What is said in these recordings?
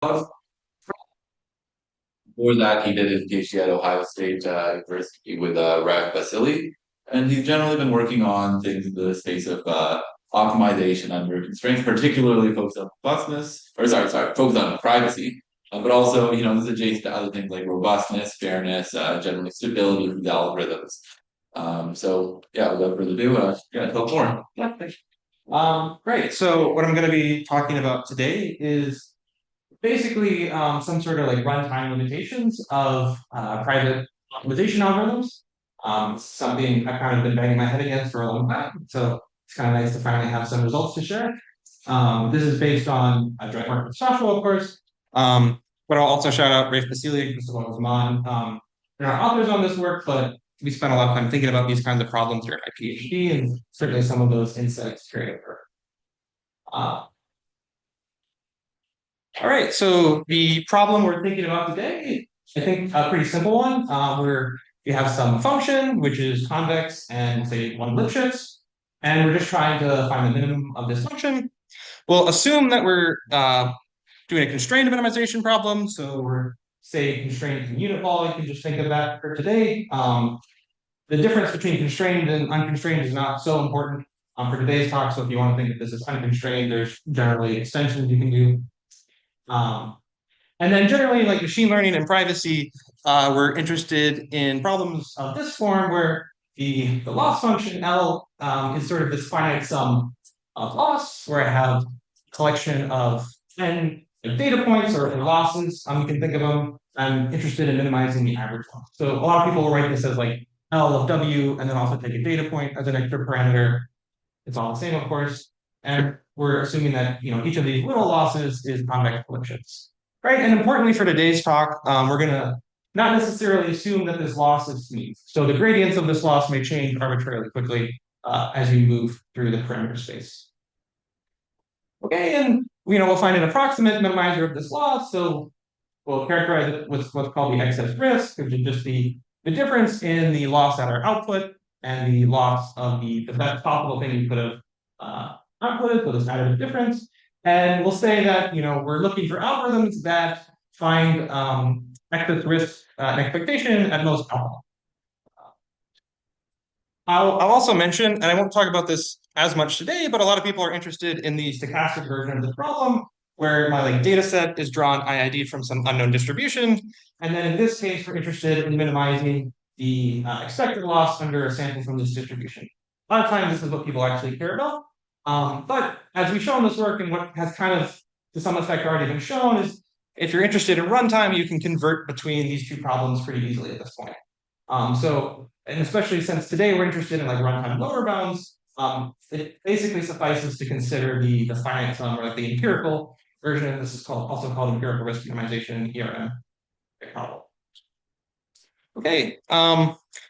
Before that, he did his PhD at Ohio State University with Rav Basili, and he's generally been working on things in the space of optimization under constraints, particularly focused on robustness, or sorry, focused on privacy, but also, this is adjacent to other things like robustness, fairness, generally stability of the algorithms. So yeah, without further ado, tell more. Yeah, thanks. Great. So what I'm going to be talking about today is basically some sort of like runtime limitations of private optimization algorithms. Something I've kind of been banging my head against for a long time. So it's kind of nice to finally have some results to share. This is based on a joint work with Joshua, of course. But I'll also shout out Rafe Basilic, Cristobal Zaman, and our authors on this work, but we spent a lot of time thinking about these kinds of problems during my PhD, and certainly some of those insights carry over. Uh, all right, so the problem we're thinking about today, I think a pretty simple one, where we have some function, which is convex and say one Lipschitz, and we're just trying to find the minimum of this function. We'll assume that we're doing a constrained minimization problem. So we're, say, constrained to unit vol. You can just think of that for today. The difference between constrained and unconstrained is not so important for today's talk. So if you want to think of this as unconstrained, there's generally extensions you can do. And then generally, like machine learning and privacy, we're interested in problems of this form where the loss function L is sort of this finite sum of loss, where I have a collection of n data points or losses. You can think of them. I'm interested in minimizing the average loss. So a lot of people will write this as like L of W and then also take a data point as an extra parameter. It's all the same, of course. And we're assuming that each of these little losses is convex collections. Right, and importantly for today's talk, we're going to not necessarily assume that this loss is smooth. So the gradients of this loss may change arbitrarily quickly as you move through the parameter space. Okay, and we'll find an approximate minimizer of this loss. So we'll characterize it with what's called the excess risk, which is just the difference in the loss at our output and the loss of the best possible thing you could have outputted, so this additive difference. And we'll say that we're looking for algorithms that find excess risk and expectation at most optimal. I'll also mention, and I won't talk about this as much today, but a lot of people are interested in the stochastic version of the problem, where my data set is drawn IID from some unknown distribution. And then in this case, we're interested in minimizing the expected loss under a sample from this distribution. A lot of times, this is what people actually care about. But as we've shown this work, and what has kind of, to some effect, already been shown, is if you're interested in runtime, you can convert between these two problems pretty easily at this point. And especially since today we're interested in like runtime lower bounds, it basically suffices to consider the finite sum or like the empirical version. This is also called empirical risk minimization, ERM problem. Okay,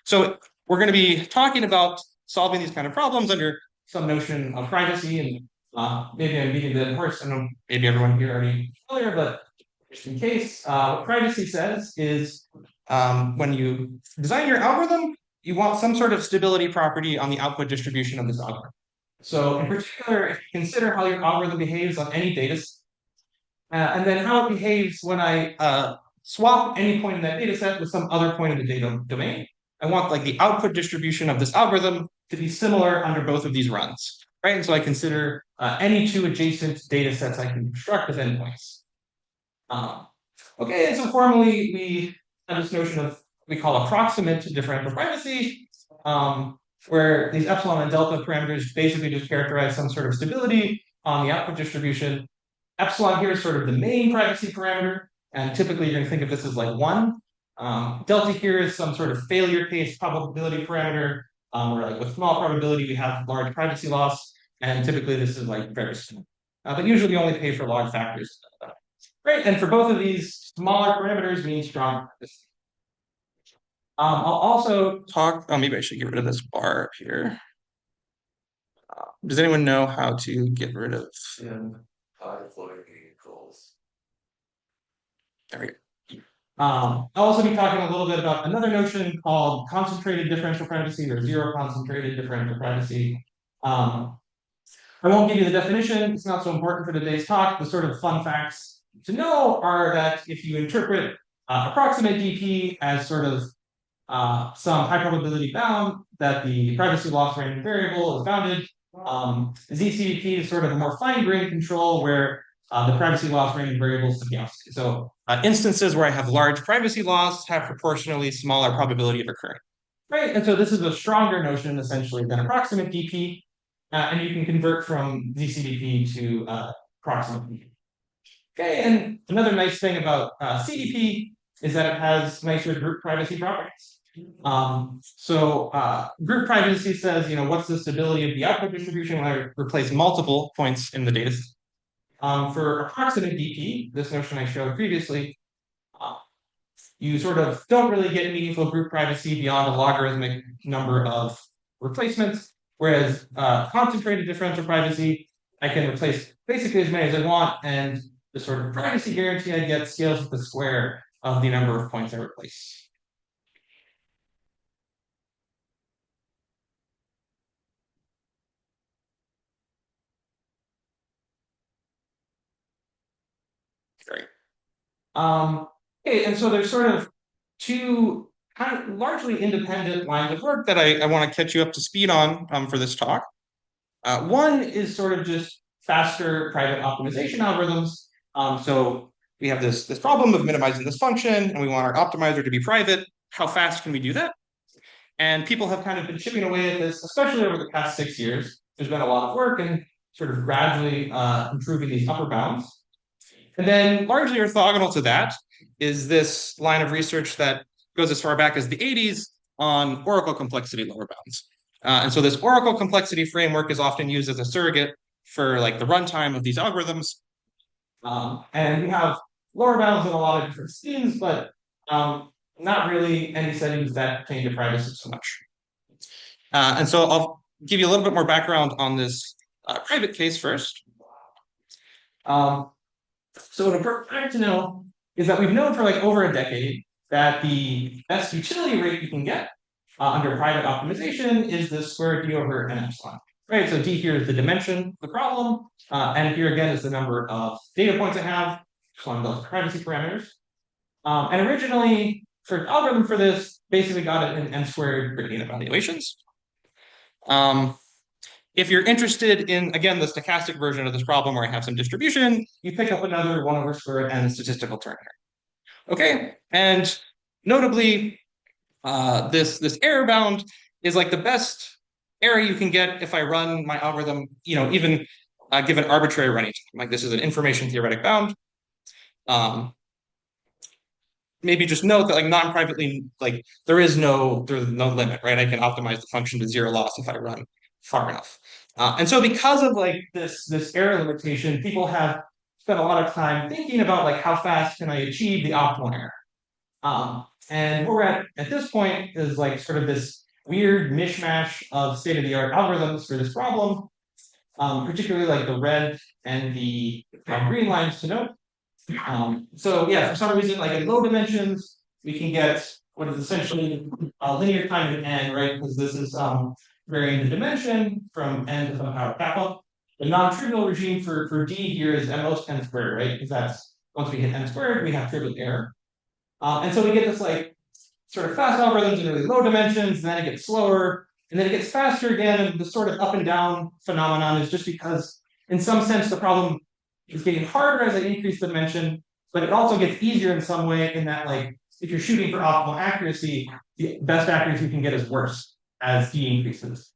so we're going to be talking about solving these kind of problems under some notion of privacy, and maybe I'm beating the horse. I know maybe everyone here already familiar, but just in case, what privacy says is when you design your algorithm, you want some sort of stability property on the output distribution of this algorithm. So in particular, if you consider how your algorithm behaves on any data, and then how it behaves when I swap any point in that data set with some other point in the data domain, I want like the output distribution of this algorithm to be similar under both of these runs, right? And so I consider any two adjacent data sets I can construct as endpoints. Okay, and so formally we have this notion of we call approximate differential privacy, where these epsilon and delta parameters basically just characterize some sort of stability on the output distribution. Epsilon here is sort of the main privacy parameter, and typically you're going to think of this as like 1. Delta here is some sort of failure case probability parameter, where like with small probability we have large privacy loss, and typically this is like very small. But usually we only pay for log factors. Right, and for both of these smaller parameters, we need strong privacy. I'll also talk, maybe I should get rid of this bar up here. Does anyone know how to get rid of Floating vehicles? There we go. I'll also be talking a little bit about another notion called concentrated differential privacy or zero concentrated differential privacy. I won't give you the definition. It's not so important for today's talk. The sort of fun facts to know are that if you interpret approximate DP as sort of some high probability bound that the privacy loss random variable is bounded, ZCDP is sort of a more fine-grained control where the privacy loss random variable is something else. So instances where I have large privacy loss have proportionally smaller probability of occurring. Right, and so this is a stronger notion essentially than approximate DP, and you can convert from ZCDP to approximate DP. Okay, and another nice thing about CDP is that it has nicer group privacy properties. Group privacy says, what's the stability of the output distribution when I replace multiple points in the data set. For approximate DP, this notion I showed previously, you sort of don't really get meaningful group privacy beyond a logarithmic number of replacements, whereas concentrated differential privacy, I can replace basically as many as I want, and the sort of privacy guarantee I get scales with the square of the number of points I replace. Great. Okay, and so there's sort of two kind of largely independent lines of work that I want to catch you up to speed on for this talk. One is sort of just faster private optimization algorithms. So we have this problem of minimizing this function, and we want our optimizer to be private. How fast can we do that? And people have kind of been chipping away at this, especially over the past 6 years. There's been a lot of work and sort of gradually improving these upper bounds. And then largely orthogonal to that is this line of research that goes as far back as the 80s on oracle complexity lower bounds. And so this oracle complexity framework is often used as a surrogate for like the runtime of these algorithms. And we have lower bounds in a lot of different schemes, but not really any settings that pertain to privacy so much. And so I'll give you a little bit more background on this private case first. So an important fact to know is that we've known for like over a decade that the best utility rate you can get under private optimization is the square d over n epsilon. Right, so d here is the dimension of the problem, and here again is the number of data points I have, one of those privacy parameters. And originally, for an algorithm for this, basically got it in n squared gradient evaluations. If you're interested in, again, the stochastic version of this problem where I have some distribution, you pick up another 1 over square n statistical term here. Okay, and notably, this error bound is like the best error you can get if I run my algorithm, even given arbitrary running time. Like this is an information theoretic bound. Maybe just note that like non-privately, like there's no limit, right? I can optimize the function to zero loss if I run far enough. And so because of like this error limitation, people have spent a lot of time thinking about like how fast can I achieve the optimal error. And where we're at this point is like sort of this weird mishmash of state-of-the-art algorithms for this problem, particularly like the red and the green lines to note. So yeah, for some reason, like in low dimensions, we can get what is essentially a linear time to n, right? Because this is varying the dimension from n to some power kappa. The non-trivial regime for d here is at most n squared, right? Because that's once we hit n squared, we have trivial error. And so we get this like sort of fast algorithms in really low dimensions, and then it gets slower, and then it gets faster again. And the sort of up and down phenomenon is just because, in some sense, the problem is getting harder as I increase the dimension, but it also gets easier in some way in that, like, if you're shooting for optimal accuracy, the best accuracy you can get is worse as d increases.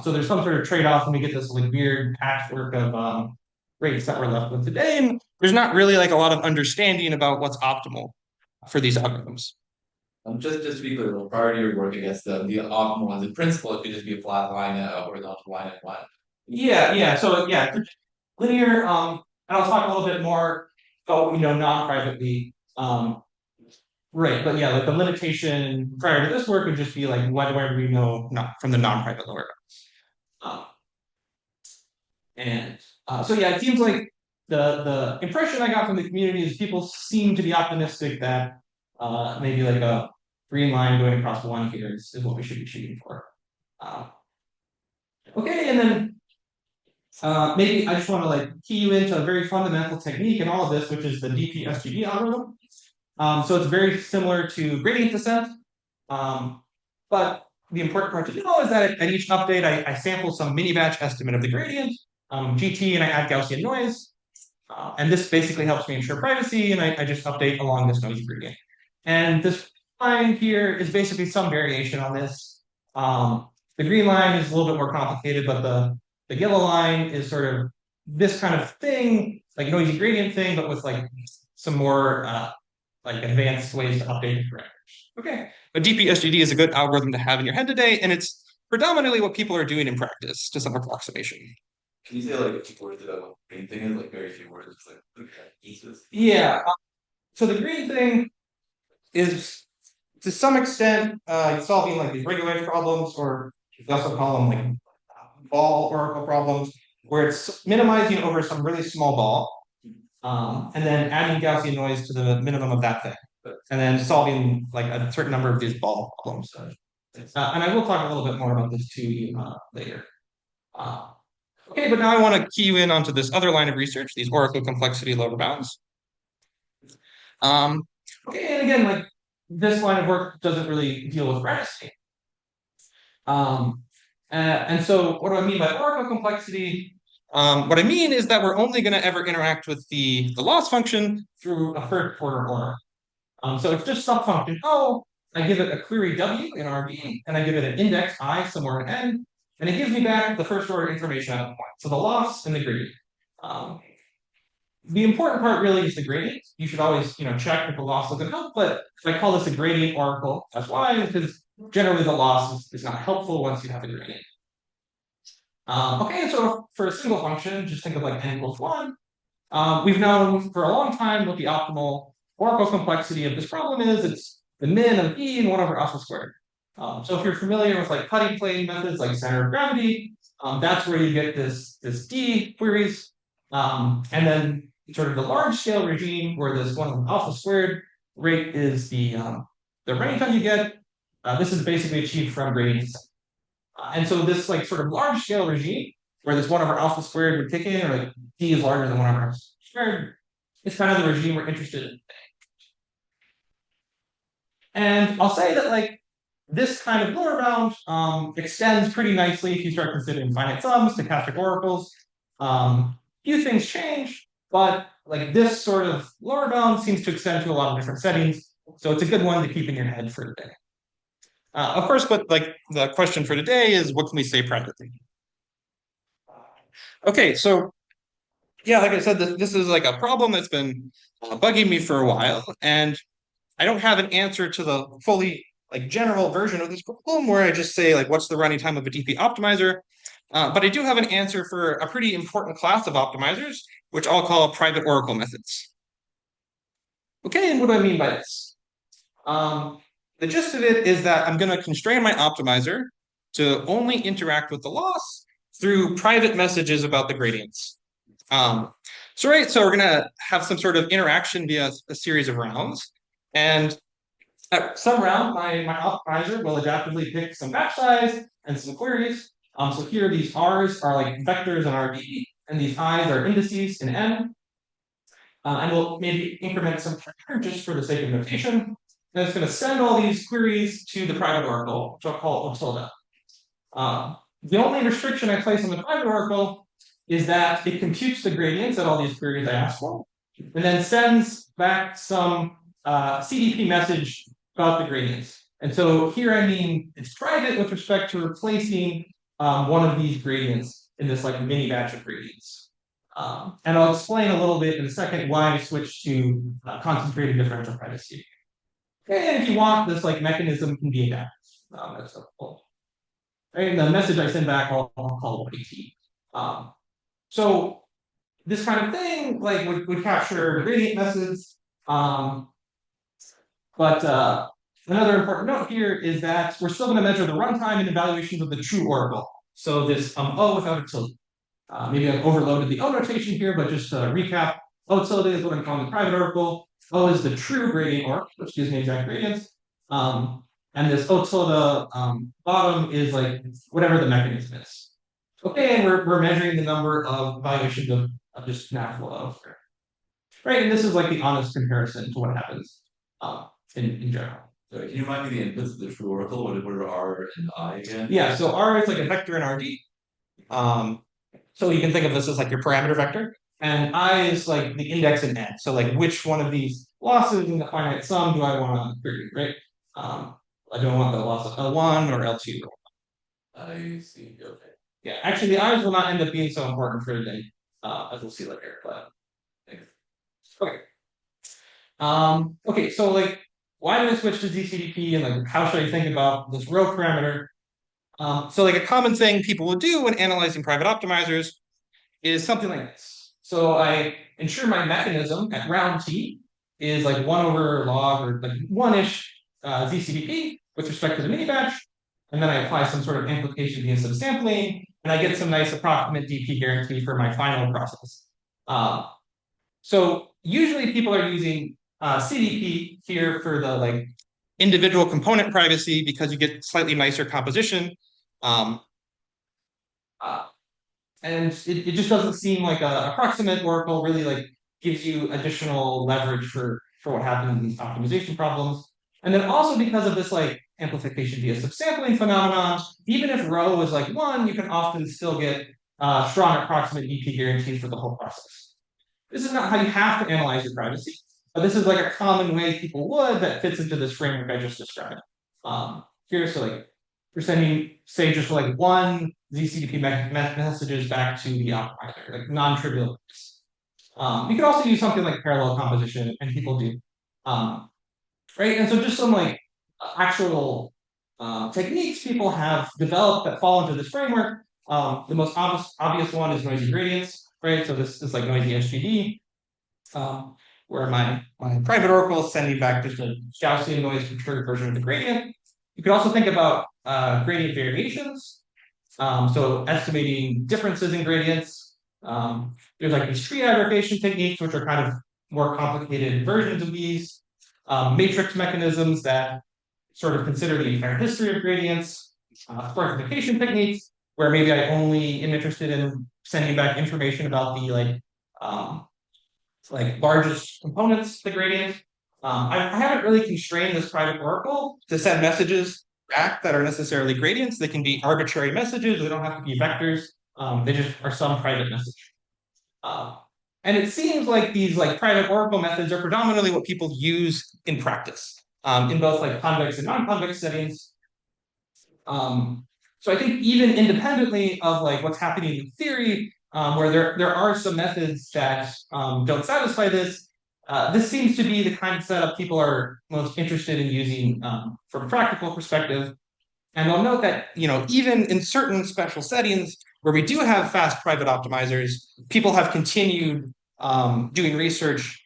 So there's some sort of trade-off, and we get this like weird patchwork of rates that we're left with today. And there's not really like a lot of understanding about what's optimal for these algorithms. Just to be clear, prior to your work, I guess the optimal as a principle, it could just be a flat line, a horizontal line, and one. Yeah. So yeah, linear. And I'll talk a little bit more about what we know non-privately. Right, but yeah, like the limitation prior to this work would just be like where do we know not from the non-private lower bounds. So yeah, it seems like the impression I got from the community is people seem to be optimistic that maybe like a green line going across one here is what we should be shooting for. Okay, and then maybe I just want to like key you into a very fundamental technique in all of this, which is the DP-SGD algorithm. So it's very similar to gradient descent. But the important part to know is that at each update, I sample some mini batch estimate of the gradient, GT, and I add Gaussian noise. And this basically helps me ensure privacy, and I just update along this noisy gradient. And this line here is basically some variation on this. The green line is a little bit more complicated, but the yellow line is sort of this kind of thing, like noisy gradient thing, but with like some more like advanced ways to update the parameters. Okay, but DPSGD is a good algorithm to have in your head today, and it's predominantly what people are doing in practice to some approximation. Can you say like a few words about what the green thing is? Like very few words, just like pieces. Yeah. So the green thing is to some extent solving like these regulator problems, or you can also call them like ball oracle problems, where it's minimizing over some really small ball, and then adding Gaussian noise to the minimum of that thing, and then solving like a certain number of these ball problems. And I will talk a little bit more about this too later. Uh, okay, but now I want to key you in onto this other line of research, these oracle complexity lower bounds. Okay, and again, like this line of work doesn't really deal with rest. And so what do I mean by oracle complexity? What I mean is that we're only going to ever interact with the loss function through a first order oracle. So it's just some function O, I give it a query W in RB, and I give it an index I somewhere in N, and it gives me back the first order information at the point. So the loss and the gradient. The important part really is the gradient. You should always, check if the loss doesn't help, but I call this a gradient oracle. That's why, because generally the loss is not helpful once you have a gradient. Okay, so for a single function, just think of like n equals 1. We've known for a long time what the optimal oracle complexity of this problem is. It's the min of e and 1 over alpha squared. So if you're familiar with like cutting plane methods like center of gravity, that's where you get this D queries. And then sort of the large scale regime where this 1 over alpha squared rate is the range that you get. This is basically achieved from gradient descent. And so this like sort of large scale regime where this 1 over alpha squared would kick in, or like D is larger than 1 over alpha squared, is kind of the regime we're interested in. And I'll say that like this kind of lower bound extends pretty nicely if you start considering finite sums, stochastic oracles. Few things change, but like this sort of lower bound seems to extend to a lot of different settings. So it's a good one to keep in your head for today. Of course, but like the question for today is what can we say practically? Okay, so yeah, like I said, this is like a problem that's been bugging me for a while, and I don't have an answer to the fully like general version of this problem where I just say like what's the running time of a DP optimizer, but I do have an answer for a pretty important class of optimizers, which I'll call private oracle methods. Okay, and what do I mean by this? The gist of it is that I'm going to constrain my optimizer to only interact with the loss through private messages about the gradients. So we're going to have some sort of interaction via a series of rounds. And at some round, my optimizer will adaptively pick some batch size and some queries. So here, these R's are like vectors in RB, and these I's are indices in N. And we'll maybe increment some parameter just for the sake of notation. And it's going to send all these queries to the private oracle, which I'll call tilde. The only restriction I place on the private oracle is that it computes the gradients at all these queries I asked for, and then sends back some CDP message about the gradients. And so here I mean it's private with respect to replacing one of these gradients in this like mini batch of gradients. And I'll explain a little bit in a second why I switched to concentrated differential privacy. And if you want, this like mechanism can be adapted. That's helpful. And the message I send back, I'll call AT. So this kind of thing like would capture gradient methods. But another important note here is that we're still going to measure the runtime and evaluations of the true oracle. So this O without a tilde. Maybe I've overloaded the O notation here, but just to recap, O tilde is what I'm calling the private oracle. O is the true gradient oracle, which gives me exact gradients. And this O tilde bottom is like whatever the mechanism is. Okay, and we're measuring the number of evaluations of just natural flow. Right, and this is like the honest comparison to what happens in general. So can you remind me the inputs of the true oracle? What are R and I again? Yeah, so R is like a vector in RD. Um, so you can think of this as like your parameter vector, and I is like the index in N. So like which one of these losses in the finite sum do I want to predict, right? I don't want the loss of L1 or L2. I see. Okay. Yeah, actually the I's will not end up being so important for today, as we'll see later. But thanks. Okay. Okay, so like why did I switch to ZCDP and like how should I think about this row parameter? So like a common thing people will do when analyzing private optimizers is something like this. So I ensure my mechanism at round t is like 1 over log or like 1-ish ZCDP with respect to the mini batch. And then I apply some sort of amplification via some sampling, and I get some nice approximate DP guarantee for my final process. So usually people are using CDP here for the like individual component privacy because you get slightly nicer composition. Um, uh, and it just doesn't seem like a approximate oracle really like gives you additional leverage for what happens in these optimization problems. And then also because of this like amplification via subsampling phenomenon, even if rho is like 1, you can often still get strong approximate DP guarantees for the whole process. This is not how you have to analyze your privacy, but this is like a common way people would that fits into this framework I just described. Here, so like we're sending, say, just like one ZCDP messages back to the optimizer, like non-trivial. You could also use something like parallel composition, and people do. Right, and so just some like actual techniques people have developed that fall into this framework. The most obvious one is noisy gradients, right? So this is like noisy SGD, where my private oracle is sending back just a Gaussian noise perturbed version of the gradient. You could also think about gradient variations. So estimating differences in gradients. There's like these tree aggregation techniques, which are kind of more complicated versions of these. Matrix mechanisms that sort of consider the entire history of gradients. Sparsification techniques, where maybe I only am interested in sending back information about the largest components, the gradient. I haven't really constrained this private oracle to send messages back that are necessarily gradients. They can be arbitrary messages. They don't have to be vectors. They just are some private message. And it seems like these like private oracle methods are predominantly what people use in practice, in both like convex and non-convex settings. So I think even independently of like what's happening in theory, where there are some methods that don't satisfy this, this seems to be the kind of setup people are most interested in using from a practical perspective. And I'll note that even in certain special settings where we do have fast private optimizers, people have continued doing research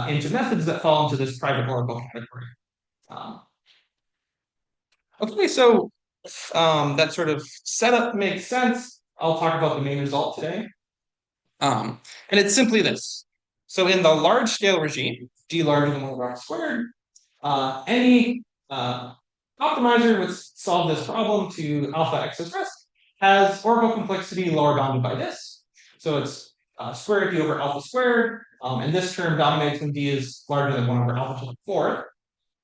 into methods that fall into this private oracle category. Um, okay, so that sort of setup makes sense. I'll talk about the main result today. And it's simply this. So in the large scale regime, d larger than 1 over r squared, any optimizer would solve this problem to alpha excess rest has oracle complexity lower bounded by this. So it's square d over alpha squared, and this term dominates when d is larger than 1 over alpha to the fourth.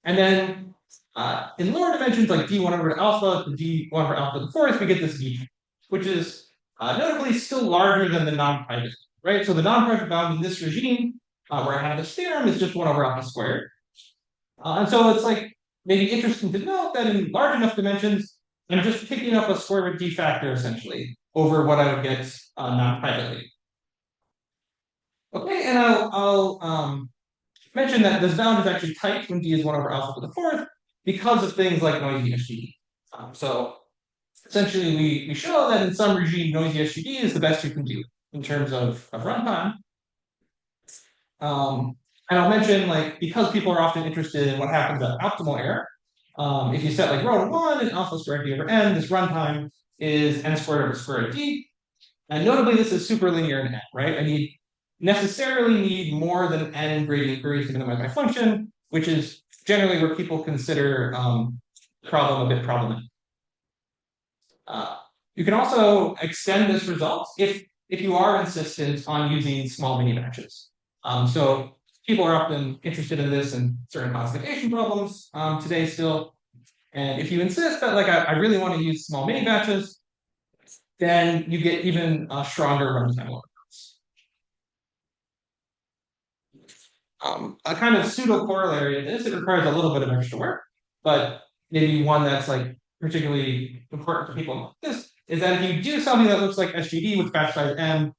And then in lower dimensions, like d1 over alpha to d1 over alpha to the fourth, we get this d, which is notably still larger than the non-private, right? So the non-private bound in this regime, where I have this theorem, is just 1 over alpha squared. And so it's like maybe interesting to note that in large enough dimensions, I'm just picking up a square root d factor essentially over what I would get non-privately. Okay, and I'll mention that this bound is actually tight when d is 1 over alpha to the fourth because of things like noisy SGD. So essentially, we show that in some regime, noisy SGD is the best you can do in terms of runtime. And I'll mention, like, because people are often interested in what happens at optimal error, if you set like rho to 1 and alpha squared d over n, this runtime is n squared over square root of d. And notably, this is super linear in n, right? I necessarily need more than n gradient queries to minimize my function, which is generally where people consider problem a bit problematic. You can also extend this result if you are insistent on using small mini batches. So people are often interested in this in certain classification problems today still. And if you insist that like I really want to use small mini batches, then you get even stronger runtime loadouts. A kind of pseudo corollary of this, it requires a little bit of extra work, but maybe one that's like particularly important for people like this is that if you do something that looks like SGD with batch size M,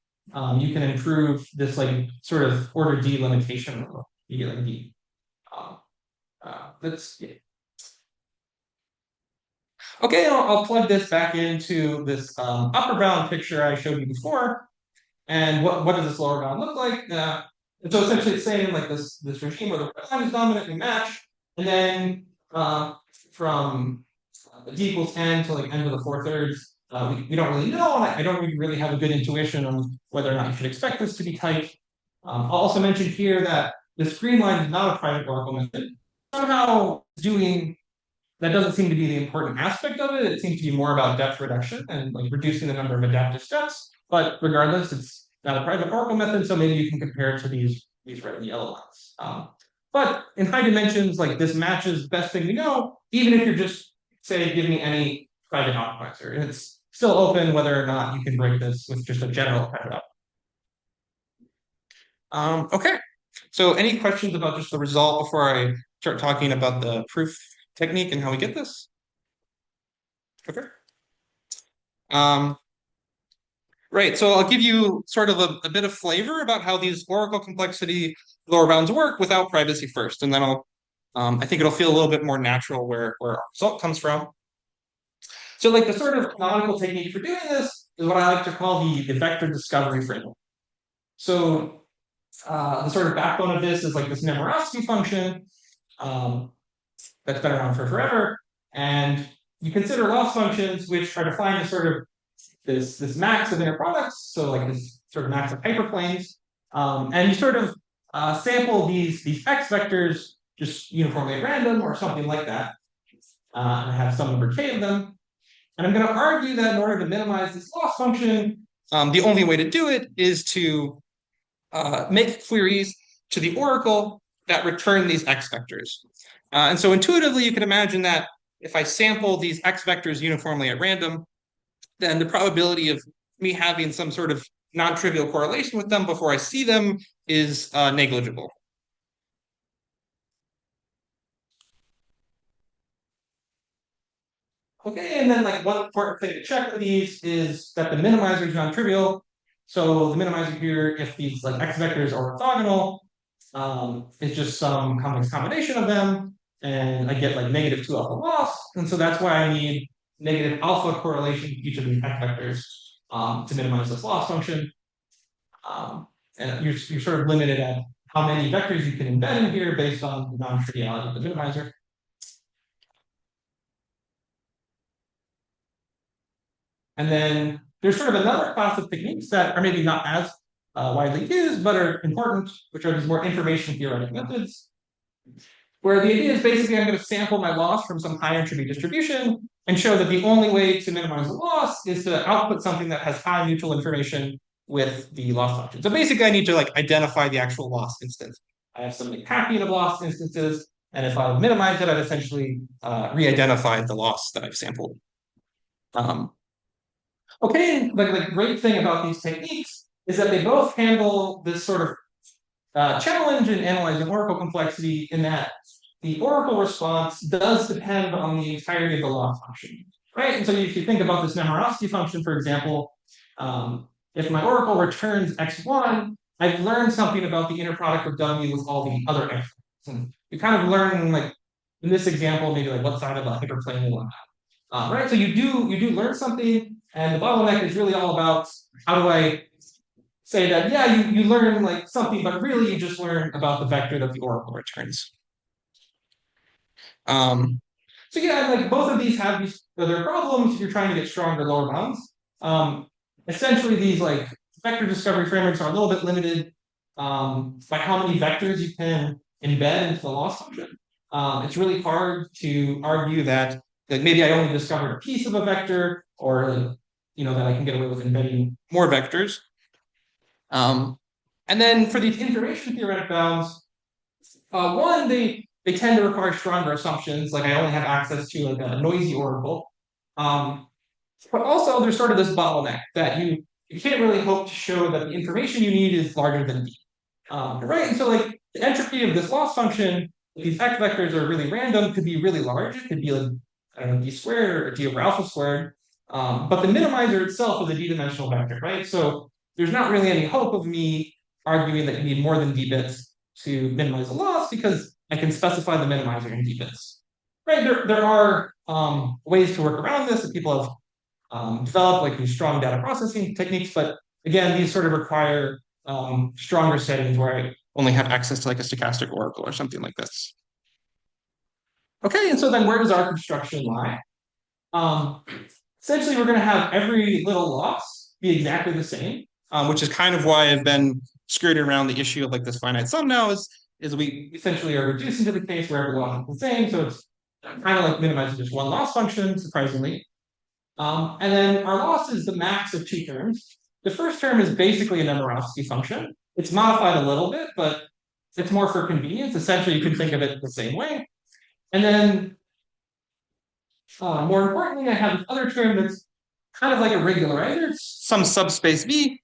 you can improve this like sort of order D limitation. You get like D. That's yeah. Okay. I'll plug this back into this upper bound picture I showed you before. And what does this lower bound look like? And so essentially it's saying like this regime where the red line is dominant, we match, and then from d equals n to like n to the 4/3, we don't really know, and I don't really have a good intuition on whether or not you should expect this to be tight. I'll also mention here that this green line is not a private Oracle method. Somehow doing that doesn't seem to be the important aspect of it. It seems to be more about depth reduction and like reducing the number of adaptive steps. But regardless, it's not a private Oracle method, so maybe you can compare it to these red and yellow lines. But in high dimensions, like this matches the best thing we know, even if you're just say give me any private optimizer, and it's still open whether or not you can break this with just a general private optimizer. Okay. So any questions about just the result before I start talking about the proof technique and how we get this? Okay. Um, right, so I'll give you sort of a bit of flavor about how these Oracle complexity lower bounds work without privacy first, and then I think it'll feel a little bit more natural where our result comes from. So like the sort of canonical technique for doing this is what I like to call the vector discovery framework. So the sort of backbone of this is like this numerosity function that's been around for forever. And you consider loss functions which are defined as sort of this max of inner products, so like this sort of max of hyperplanes. And you sort of sample these x vectors just uniformly at random or something like that. And I have some number k of them. And I'm going to argue that in order to minimize this loss function, the only way to do it is to make queries to the oracle that return these x vectors. And so intuitively, you can imagine that if I sample these x vectors uniformly at random, then the probability of me having some sort of non-trivial correlation with them before I see them is negligible. Okay, and then like one important thing to check with these is that the minimizer is non-trivial. So the minimizer here, if these like x vectors are orthogonal, it's just some complex combination of them, and I get like negative 2 alpha loss, and so that's why I need negative alpha correlation to each of these x vectors to minimize this loss function. And you're sort of limited at how many vectors you can embed in here based on the non-triviality of the minimizer. And then there's sort of another class of techniques that are maybe not as widely used, but are important, which are these more information theoretic methods, where the idea is basically I'm going to sample my loss from some high entropy distribution and show that the only way to minimize the loss is to output something that has high mutual information with the loss function. So basically, I need to like identify the actual loss instance. I have some packing of loss instances, and if I minimize it, I've essentially re-identified the loss that I've sampled. Okay, the great thing about these techniques is that they both handle this sort of challenge in analyzing oracle complexity in that the oracle response does depend on the entirety of the loss function, right? And so if you think about this numerosity function, for example, if my oracle returns x1, I've learned something about the inner product of W with all the other x. And you kind of learn, like, in this example, maybe like what side of the hyperplane you want. Right? So you do learn something, and the bottleneck is really all about how do I say that, yeah, you learn like something, but really you just learn about the vector that the oracle returns. So yeah, like both of these have these other problems if you're trying to get stronger lower bounds. Essentially, these like vector discovery frameworks are a little bit limited by how many vectors you can embed into the loss function. It's really hard to argue that maybe I only discovered a piece of a vector, or that I can get away with embedding more vectors. And then for these information theoretic bounds, one, they tend to require stronger assumptions, like I only have access to like a noisy oracle. Um, but also there's sort of this bottleneck that you can't really hope to show that the information you need is larger than d. Right? And so like the entropy of this loss function, if these x vectors are really random, could be really large. It could be like, I don't know, d squared or d over alpha squared. But the minimizer itself is a d-dimensional vector, right? So there's not really any hope of me arguing that you need more than d bits to minimize the loss because I can specify the minimizer in d bits. Right? There are ways to work around this that people have develop like these strong data processing techniques, but again, these sort of require stronger settings where I only have access to like a stochastic oracle or something like this. Okay, and so then where does our construction lie? Um, Essentially, we're going to have every little loss be exactly the same, which is kind of why I've been skirting around the issue of like this finite sum now is we essentially are reducing to the case where every loss is the same, so it's kind of like minimizing just one loss function, surprisingly. And then our loss is the max of two terms. The first term is basically a numerosity function. It's modified a little bit, but it's more for convenience. Essentially, you can think of it the same way. And then more importantly, I have this other term that's kind of like a regularizer. It's some subspace V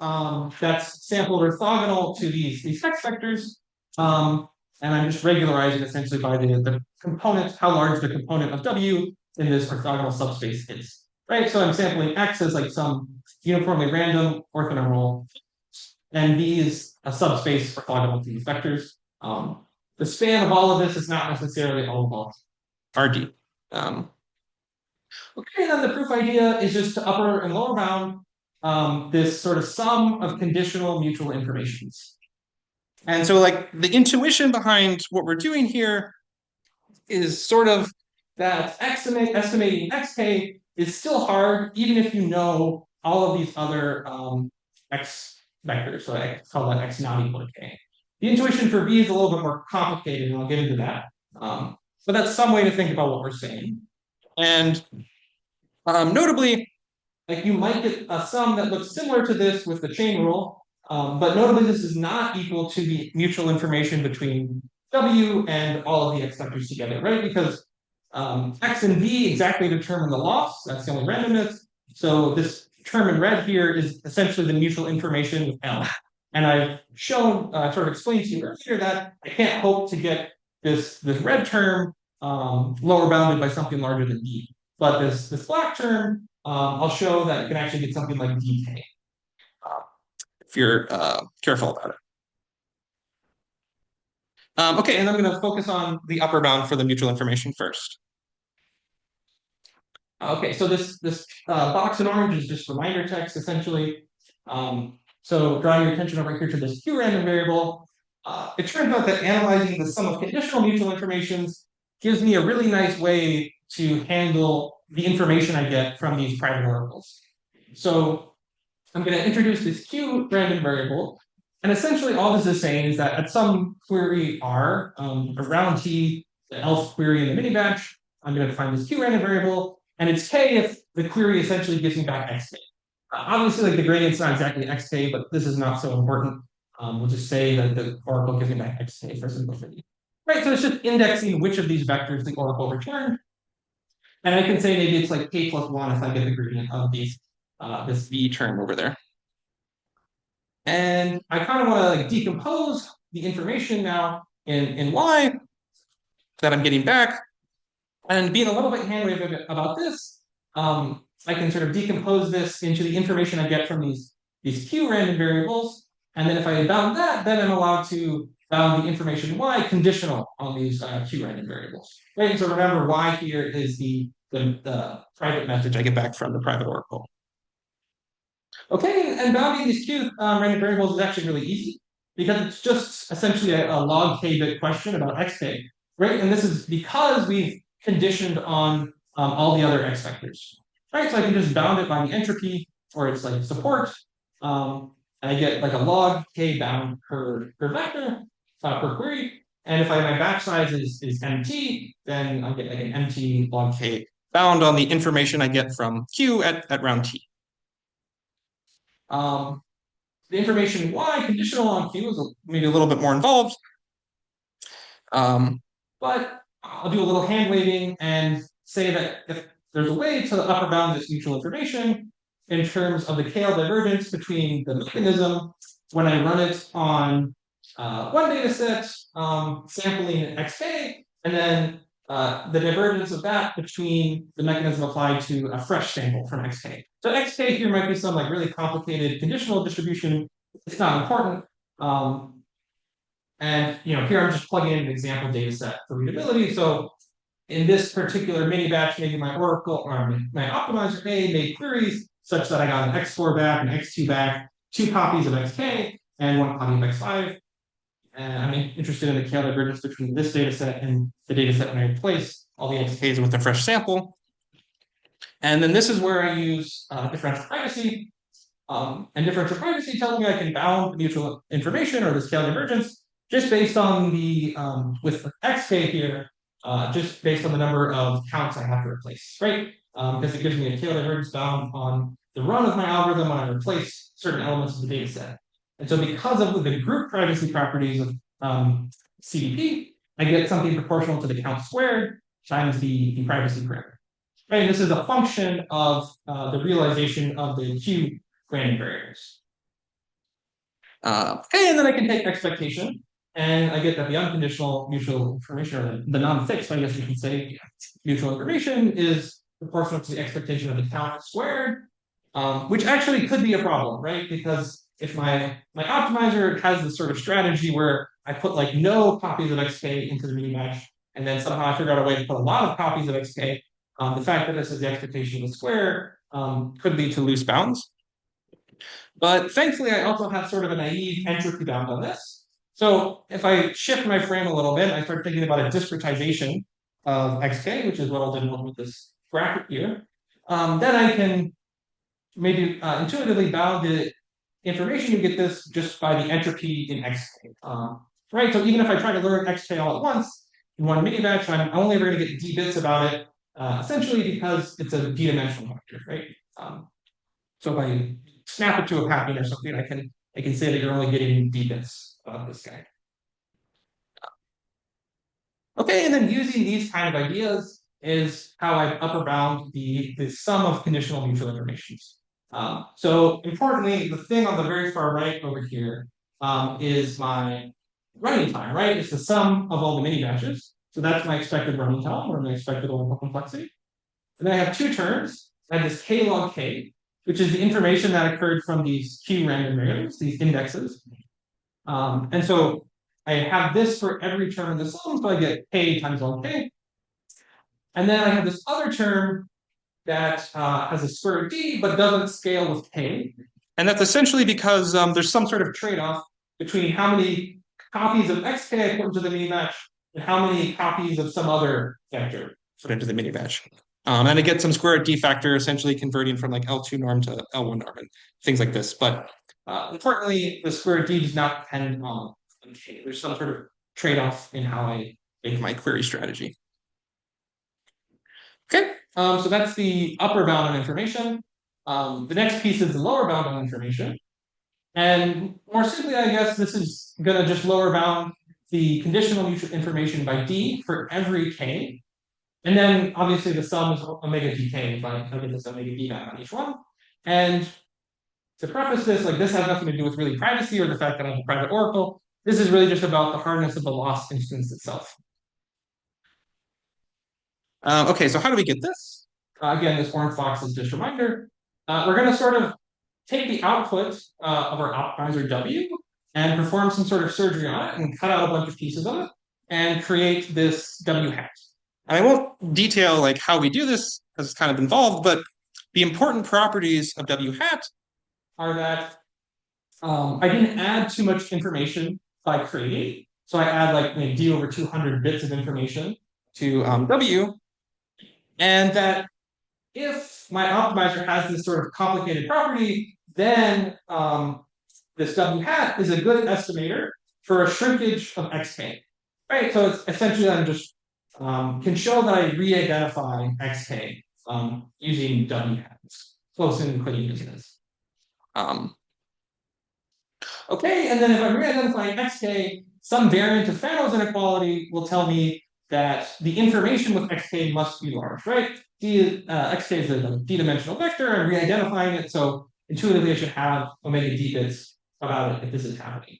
that's sampled orthogonal to these text vectors. And I'm just regularizing essentially by the component, how large the component of W in this orthogonal subspace is. Right? So I'm sampling X as like some uniformly random orthonormal, and V is a subspace orthogonal to these vectors. The span of all of this is not necessarily all of RD. Okay, then the proof idea is just to upper and lower bound this sort of sum of conditional mutual informations. And so like the intuition behind what we're doing here is sort of that estimating xk is still hard, even if you know all of these other x vectors. So I call that x not equal to k. The intuition for v is a little bit more complicated, and I'll get into that. But that's some way to think about what we're saying. And notably, like you might get a sum that looks similar to this with the chain rule, but notably this is not equal to the mutual information between W and all of the x vectors together, right? Because x and v exactly determine the loss. That's the only randomness. So this term in red here is essentially the mutual information with L. And I've shown, sort of explained to you earlier that I can't hope to get this red term lower bounded by something larger than d. But this black term, I'll show that you can actually get something like dk if you're careful about it. Okay, and I'm going to focus on the upper bound for the mutual information first. Okay, so this box in orange is just reminder text, essentially. So drawing your attention over here to this Q random variable, it turns out that analyzing the sum of conditional mutual informations gives me a really nice way to handle the information I get from these private oracles. So I'm going to introduce this Q random variable. And essentially all this is saying is that at some query R around T, the else query in the mini batch, I'm going to define this Q random variable. And it's K if the query essentially gives me back XK. Obviously, like the gradient's not exactly XK, but this is not so important. We'll just say that the oracle gives me back XK for simplicity. Right, so it's just indexing which of these vectors the oracle returned. And I can say maybe it's like K plus 1 if I get the gradient of these this V term over there. And I kind of want to like decompose the information now in Y that I'm getting back. And being a little bit hand-wavy about this, I can sort of decompose this into the information I get from these Q random variables. And then if I bound that, then I'm allowed to bound the information Y conditional on these Q random variables. Right? And so remember, Y here is the private message I get back from the private oracle. Okay, and bounding these Q random variables is actually really easy because it's just essentially a log k bit question about xk, right? And this is because we've conditioned on all the other x vectors, right? So I can just bound it by the entropy or its like support, and I get like a log k bound per vector per query. And if my batch size is MT, then I get like an MT log k bound on the information I get from Q at round T. The information Y conditional on Q is maybe a little bit more involved. But I'll do a little hand waving and say that if there's a way to upper bound this mutual information in terms of the KL divergence between the mechanism when I run it on one data set, sampling XK, and then the divergence of that between the mechanism applied to a fresh sample from XK. So XK here might be some like really complicated conditional distribution. It's not important. And here I'm just plugging in an example data set for readability. So in this particular mini batch, maybe my Oracle or my optimizer A made queries such that I got an X4 back, an X2 back, 2 copies of XK, and 1 copy of X5. And I'm interested in the KL divergence between this data set and the data set when I replace all the XKs with a fresh sample. And then this is where I use differential privacy. And differential privacy tells me I can bound mutual information or the KL divergence just based on the, with XK here, just based on the number of counts I have to replace, right? Because it gives me a KL divergence bound on the run of my algorithm when I replace certain elements of the data set. And so because of the group privacy properties of CDP, I get something proportional to the count squared times the privacy parameter. Right, and this is a function of the realization of the Q gradient barriers. Okay, and then I can take expectation, and I get that the unconditional mutual information, or the non-fixed, I guess you can say, mutual information is proportional to the expectation of the count squared, which actually could be a problem, right? Because if my optimizer has this sort of strategy where I put like no copies of XK into the mini match, and then somehow I figure out a way to put a lot of copies of XK, the fact that this is the expectation of the square could lead to loose bounds. But thankfully, I also have sort of a naive entropy bound on this. So if I shift my frame a little bit, I start thinking about a discretization of XK, which is what I'll denote with this bracket here. Then I can maybe intuitively bound the information you get this just by the entropy in XK. Right, so even if I try to learn XK all at once in one mini batch, I'm only ever going to get d bits about it, essentially because it's a d-dimensional vector, right? So if I snap it to a pattern or something, I can say that you're only getting d bits about this guy. Okay, and then using these kind of ideas is how I've upper bound the sum of conditional mutual informations. So importantly, the thing on the very far right over here is my running time, right? It's the sum of all the mini batches. So that's my expected running time or my expected overall complexity. And then I have 2 terms. I have this k log k, which is the information that occurred from these Q random variables, these indexes. And so I have this for every term in the sum, so I get k times log k. And then I have this other term that has a square root d, but doesn't scale with k. And that's essentially because there's some sort of trade-off between how many copies of xk I put into the mini batch and how many copies of some other vector put into the mini batch. And I get some square root d factor essentially converting from like L2 norm to L1 norm and things like this. But importantly, the square root d does not depend on k. There's some sort of trade-off in how I make my query strategy. Okay, so that's the upper bound on information. The next piece is the lower bound on information. And more simply, I guess this is going to just lower bound the conditional mutual information by d for every k. And then obviously the sum is omega dk if I get this omega d back on each one. And to preface this, like this has nothing to do with really privacy or the fact that I have a private oracle. This is really just about the hardness of the lost instance itself. Okay, so how do we get this? Again, this orange box is just a reminder. We're going to sort of take the output of our optimizer W and perform some sort of surgery on it and cut out a bunch of pieces of it and create this W hat. And I won't detail like how we do this because it's kind of involved, but the important properties of W hat are that I didn't add too much information by creating. So I add like d over 200 bits of information to W. And that if my optimizer has this sort of complicated property, then this W hat is a good estimator for a shrinkage of xk. Right? So it's essentially I'm just can show that I re-identify xk using W hats, close in equating business. Okay, and then if I'm re-identifying xk, some variant of Fano's inequality will tell me that the information with xk must be large, right? Xk is a d-dimensional vector. I'm re-identifying it, so intuitively I should have omega d bits about it if this is happening.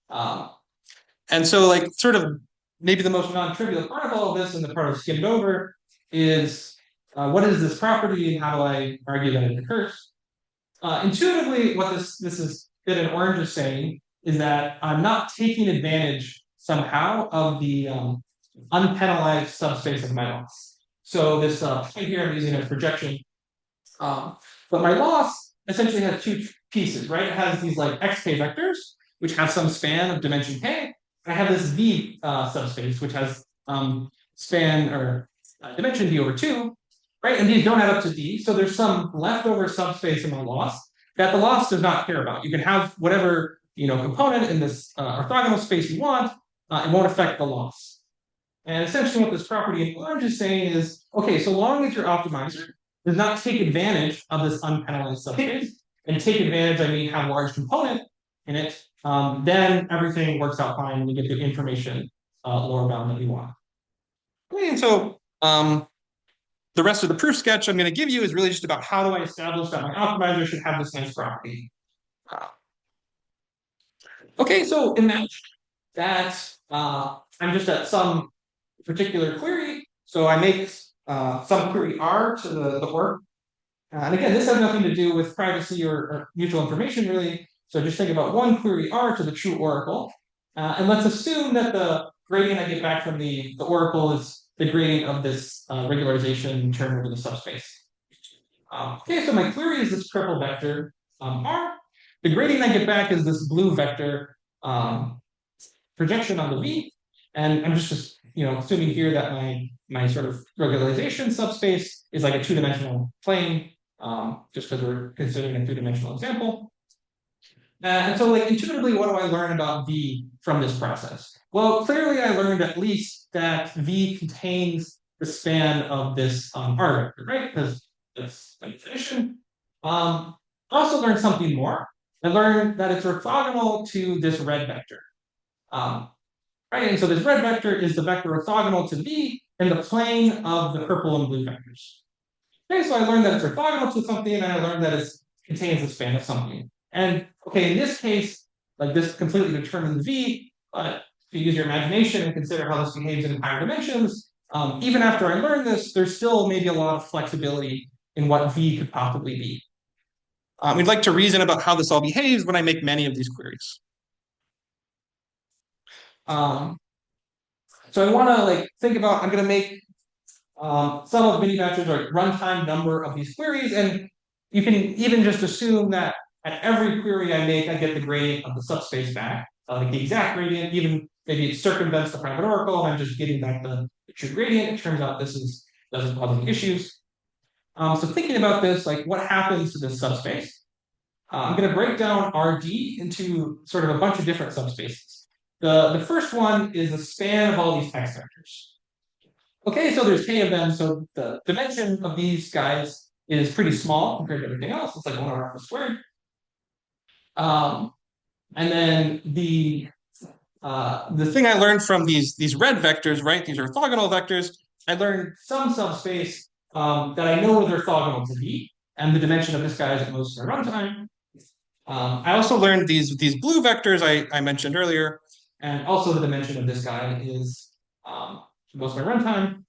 And so, like, sort of maybe the most non-trivial part of all of this, and the part I've skimmed over, is what is this property, and how do I argue that it occurs? Intuitively, what this is bit in orange is saying is that I'm not taking advantage somehow of the unpenalized subspace of my loss. So this point here I'm using as projection. But my loss essentially has two pieces, right? It has these like xk vectors, which have some span of dimension k. I have this v subspace, which has span or dimension d over 2, right? And these don't add up to d, so there's some leftover subspace in my loss that the loss does not care about. You can have whatever component in this orthogonal space you want, it won't affect the loss. And essentially what this property in orange is saying is, okay, so long as your optimizer does not take advantage of this unpenalized subspace, and take advantage, I mean have large component in it, then everything works out fine and you get the information lower bound that you want. Okay, and so the rest of the proof sketch I'm going to give you is really just about how do I establish that my optimizer should have this nice property. Okay, so imagine that I'm just at some particular query. So I make some query R to the org. And again, this has nothing to do with privacy or mutual information, really. So just think about one query R to the true oracle. And let's assume that the gradient I get back from the oracle is the gradient of this regularization term over the subspace. Okay, so my query is this purple vector R. The gradient I get back is this blue vector projection on the V. And I'm just assuming here that my sort of regularization subspace is like a two-dimensional plane, just because we're considering a two-dimensional example. And so, like, intuitively, what do I learn about V from this process? Well, clearly I learned at least that V contains the span of this R vector, right? Because that's by definition. I also learned something more. I learned that it's orthogonal to this red vector. Right, and so this red vector is the vector orthogonal to V in the plane of the purple and blue vectors. Okay, so I learned that it's orthogonal to something, and I learned that it contains the span of something. And okay, in this case, like this completely determines V, but if you use your imagination and consider how this behaves in higher dimensions, even after I learn this, there's still maybe a lot of flexibility in what V could possibly be. We'd like to reason about how this all behaves when I make many of these queries. So I want to like think about, I'm going to make some of mini batches or runtime number of these queries, and you can even just assume that at every query I make, I get the gradient of the subspace back, like the exact gradient, even maybe it circumvents the private oracle, and I'm just getting back the true gradient. It turns out this doesn't cause any issues. So thinking about this, like what happens to this subspace? I'm going to break down RD into sort of a bunch of different subspaces. The first one is the span of all these x vectors. Okay, so there's k of them, so the dimension of these guys is pretty small compared to everything else. It's like 1 over alpha squared. And then the thing I learned from these red vectors, right? These orthogonal vectors. I learned some subspace that I know is orthogonal to V, and the dimension of this guy is at most in runtime. I also learned these blue vectors I mentioned earlier, and also the dimension of this guy is most of my runtime.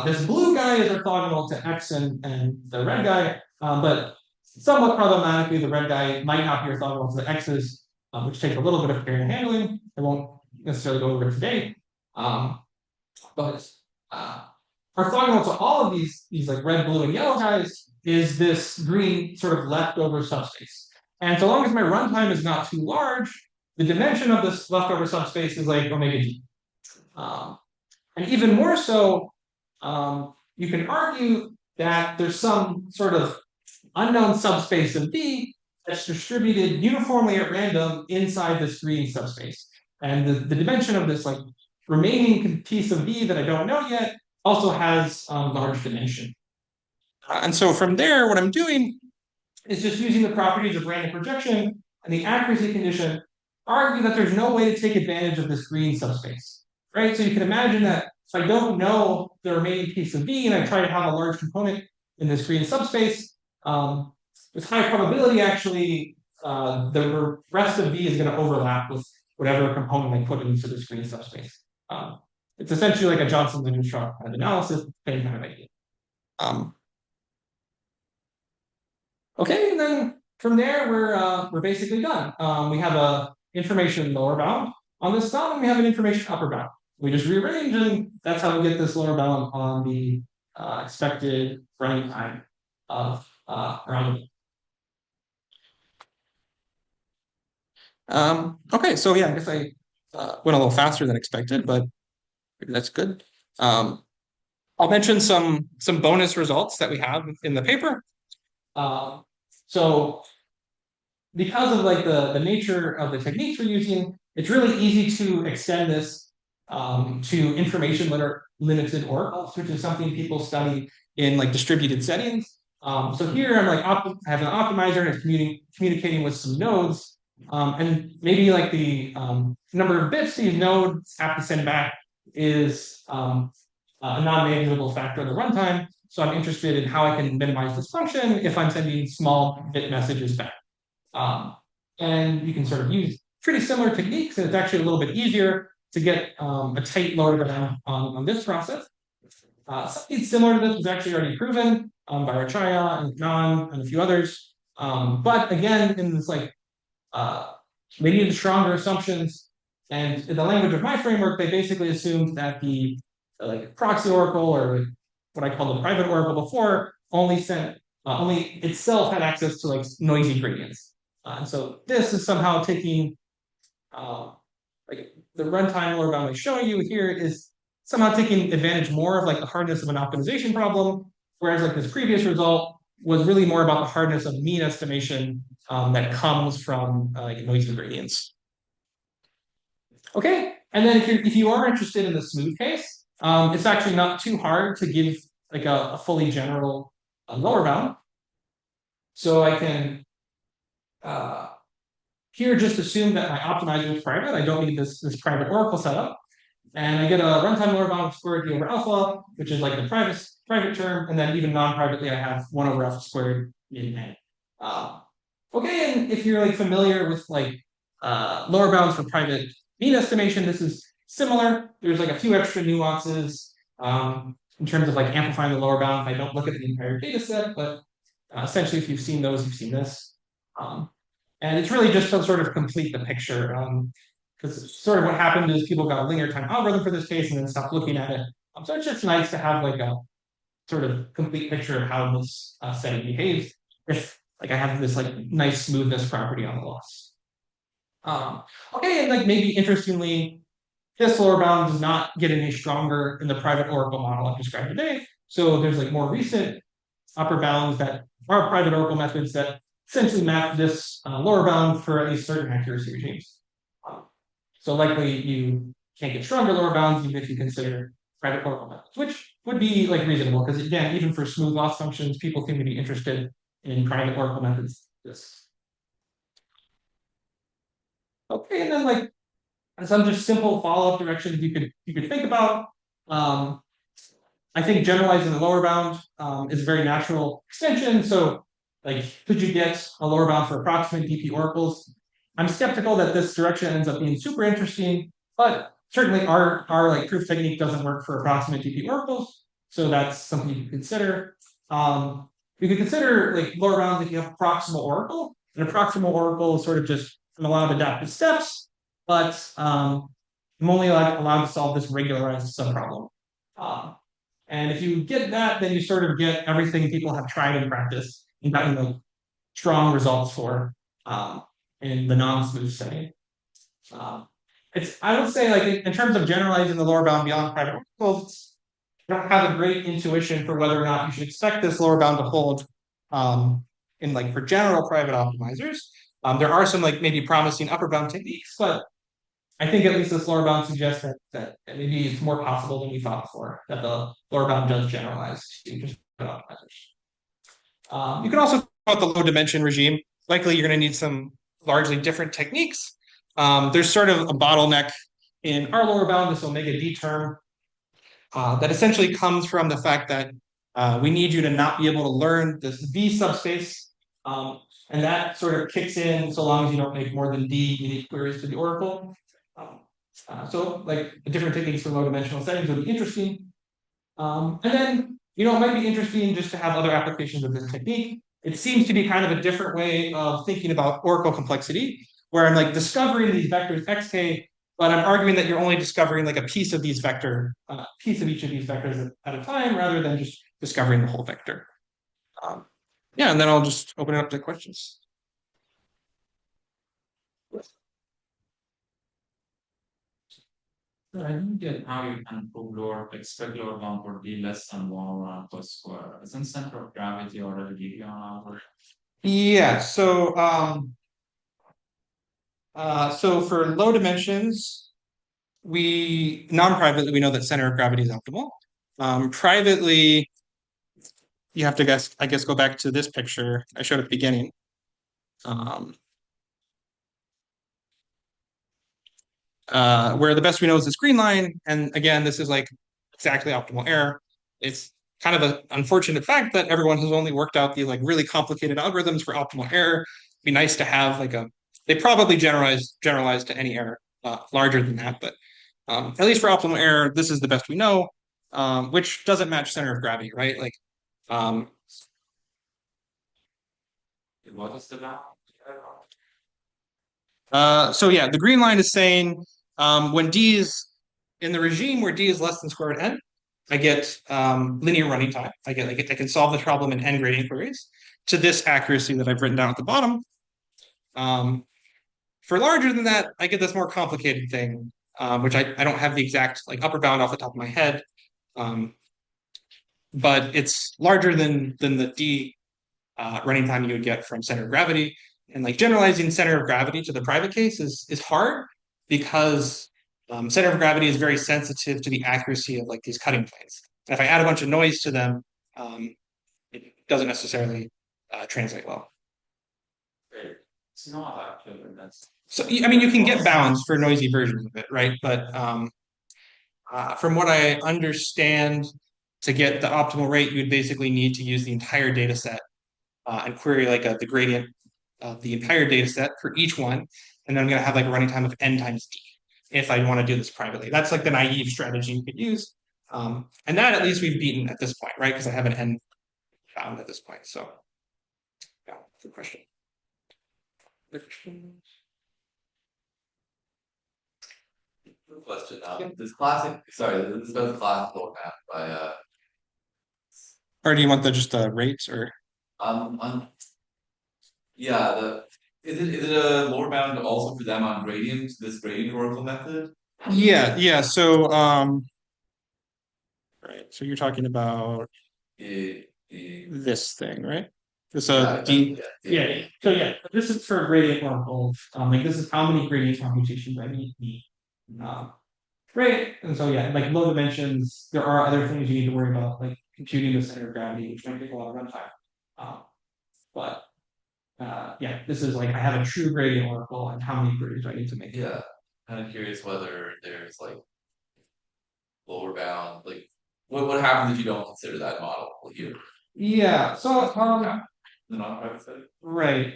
This blue guy is orthogonal to X and the red guy, but somewhat problematically, the red guy might not be orthogonal to the X's, which takes a little bit of care in handling. I won't necessarily go over it today. But orthogonal to all of these like red, blue, and yellow guys is this green sort of leftover subspace. And so long as my runtime is not too large, the dimension of this leftover subspace is like omega d. And even more so, you can argue that there's some sort of unknown subspace of D that's distributed uniformly at random inside this green subspace. And the dimension of this like remaining piece of V that I don't know yet also has large dimension. And so from there, what I'm doing is just using the properties of random projection and the accuracy condition, argue that there's no way to take advantage of this green subspace, right? So you can imagine that if I don't know the remaining piece of V and I try to have a large component in this green subspace, with high probability, actually, the rest of V is going to overlap with whatever component I put into this green subspace. It's essentially like a Johnson-Neutron kind of analysis, same kind of idea. Okay, and then from there we're basically done. We have a information lower bound on this sum, and we have an information upper bound. We just rearrange, and that's how we get this lower bound on the expected running time of around. Okay, so yeah, I guess I went a little faster than expected, but maybe that's good. I'll mention some bonus results that we have in the paper. So because of like the nature of the techniques we're using, it's really easy to extend this to information limited oracles, which is something people study in like distributed settings. So here I'm like I have an optimizer and it's communicating with some nodes, and maybe like the number of bits these nodes have to send back is a non-negligible factor of the runtime. So I'm interested in how I can minimize this function if I'm sending small bit messages back. And you can sort of use pretty similar techniques, and it's actually a little bit easier to get a tight lower bound on this process. Something similar to this was actually already proven by Rachaya and Nan and a few others. But again, in this like they needed stronger assumptions, and in the language of my framework, they basically assumed that the like proxy oracle, or what I called the private oracle before, only itself had access to like noisy gradients. And so this is somehow taking like the runtime lower bound I'm showing you here is somehow taking advantage more of like the hardness of an optimization problem, whereas like this previous result was really more about the hardness of mean estimation that comes from like noisy gradients. Okay, and then if you are interested in the smooth case, it's actually not too hard to give like a fully general lower bound. So I can here just assume that my optimizer is private. I don't need this private oracle setup. And I get a runtime lower bound of squared d over alpha, which is like the private term. And then even non-privately, I have 1 over alpha squared in A. Okay, and if you're like familiar with like lower bounds for private mean estimation, this is similar. There's like a few extra nuances in terms of like amplifying the lower bound. I don't look at the entire data set, but essentially, if you've seen those, you've seen this. And it's really just to sort of complete the picture. Because sort of what happened is people got a linear time algorithm for this case and then stopped looking at it. So it's just nice to have like a sort of complete picture of how this setting behaves if like I have this like nice smoothness property on the loss. Okay, and like maybe interestingly, this lower bound does not get any stronger in the private oracle model I've described today. So there's like more recent upper bounds that are private oracle methods that essentially map this lower bound for at least certain accuracy regimes. So likely you can't get stronger lower bounds even if you consider private oracle methods, which would be like reasonable because again, even for smooth loss functions, people seem to be interested in private oracle methods. This. Okay, and then like some just simple follow-up directions you could think about. I think generalizing the lower bound is a very natural extension. So like, could you get a lower bound for approximate DP oracles? I'm skeptical that this direction ends up being super interesting, but certainly our like proof technique doesn't work for approximate DP oracles. So that's something you could consider. You could consider like lower bounds if you have a proximal oracle. An approximal oracle is sort of just a lot of adaptive steps, but I'm only allowed to solve this regularized subproblem. And if you get that, then you sort of get everything people have tried in practice and gotten like strong results for in the non-smooth setting. I would say like in terms of generalizing the lower bound beyond private oracles, I don't have a great intuition for whether or not you should expect this lower bound to hold in like for general private optimizers. There are some like maybe promising upper bound techniques, but I think at least this lower bound suggests that maybe it's more possible than we thought before, that the lower bound does generalize to just optimizers. You can also talk about the low dimension regime. Likely, you're going to need some largely different techniques. There's sort of a bottleneck in our lower bound, this omega d term, that essentially comes from the fact that we need you to not be able to learn this V subspace. And that sort of kicks in so long as you don't make more than D unique queries to the oracle. Um, so like different techniques for low dimensional settings would be interesting. And then, it might be interesting just to have other applications of this technique. It seems to be kind of a different way of thinking about oracle complexity, where I'm like discovering these vectors xk, but I'm arguing that you're only discovering like a piece of these piece of each of these vectors at a time, rather than just discovering the whole vector. Yeah, and then I'll just open it up to questions. So I don't get how you can prove expect lower bound would be less than 1 per square. Isn't center of gravity already given on our? Yeah, so for low dimensions, we non-privately we know that center of gravity is optimal. Privately, you have to I guess go back to this picture I showed at the beginning. Where the best we know is this green line, and again, this is like exactly optimal error. It's kind of an unfortunate fact that everyone has only worked out the like really complicated algorithms for optimal error. It'd be nice to have like they probably generalize to any error larger than that, but at least for optimal error, this is the best we know, which doesn't match center of gravity, right? Like, um, What is the bound? so yeah, the green line is saying when D is in the regime where D is less than square root n, I get linear running time. I can solve the problem in n gradient queries to this accuracy that I've written down at the bottom. For larger than that, I get this more complicated thing, which I don't have the exact like upper bound off the top of my head, but it's larger than the D running time you would get from center of gravity. And like generalizing center of gravity to the private case is hard because center of gravity is very sensitive to the accuracy of like these cutting planes. And if I add a bunch of noise to them, it doesn't necessarily translate well. It's not actually. That's So I mean, you can get bounds for noisy versions of it, right? But from what I understand, to get the optimal rate, you would basically need to use the entire data set and query like the gradient of the entire data set for each one. And then I'm going to have like a running time of n times d if I want to do this privately. That's like the naive strategy you could use. And that at least we've beaten at this point, right? Because I have an n bound at this point. So, yeah, good question. Good question. This classic, sorry, this is about the classical map by Or do you want just the rates or? on yeah, is it a lower bound also for them on gradient, this gradient oracle method? Yeah. So, right. So you're talking about this thing, right? This yeah. So yeah, this is for gradient oracles. Like this is how many gradient computations I need. Right. And so yeah, like low dimensions, there are other things you need to worry about, like computing the center of gravity, which might take a lot of runtime. But yeah, this is like I have a true gradient oracle and how many queries do I need to make? Yeah, kind of curious whether there's like lower bound, like what happens if you don't consider that model here? Yeah. So The non-private setting? right.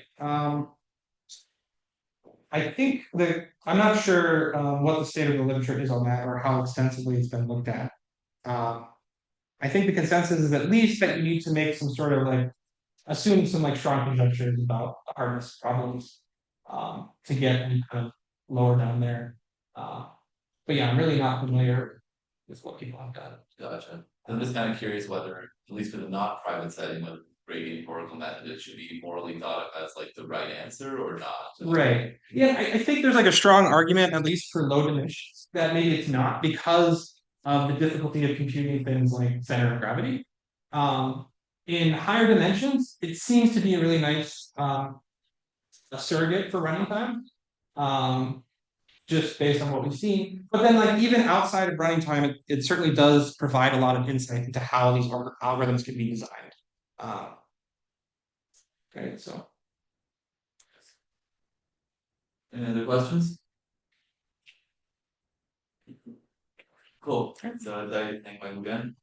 I think that I'm not sure what the state of the literature is on that or how extensively it's been looked at. I think the consensus is at least that you need to make some sort of like assume some like strong conjectures about the hardness problems to get any kind of lower down there. But yeah, I'm really not familiar with what people have done. Gotcha. I'm just kind of curious whether, at least for the not private setting of gradient oracle method, it should be morally thought of as like the right answer or not. Right. Yeah, I think there's like a strong argument, at least for low dimensions, that maybe it's not because of the difficulty of computing things like center of gravity. In higher dimensions, it seems to be a really nice a surrogate for running time. just based on what we've seen. But then like even outside of running time, it certainly does provide a lot of insight into how these algorithms can be designed. Um, okay, so. Any other questions? Cool. So as I thank Michael again.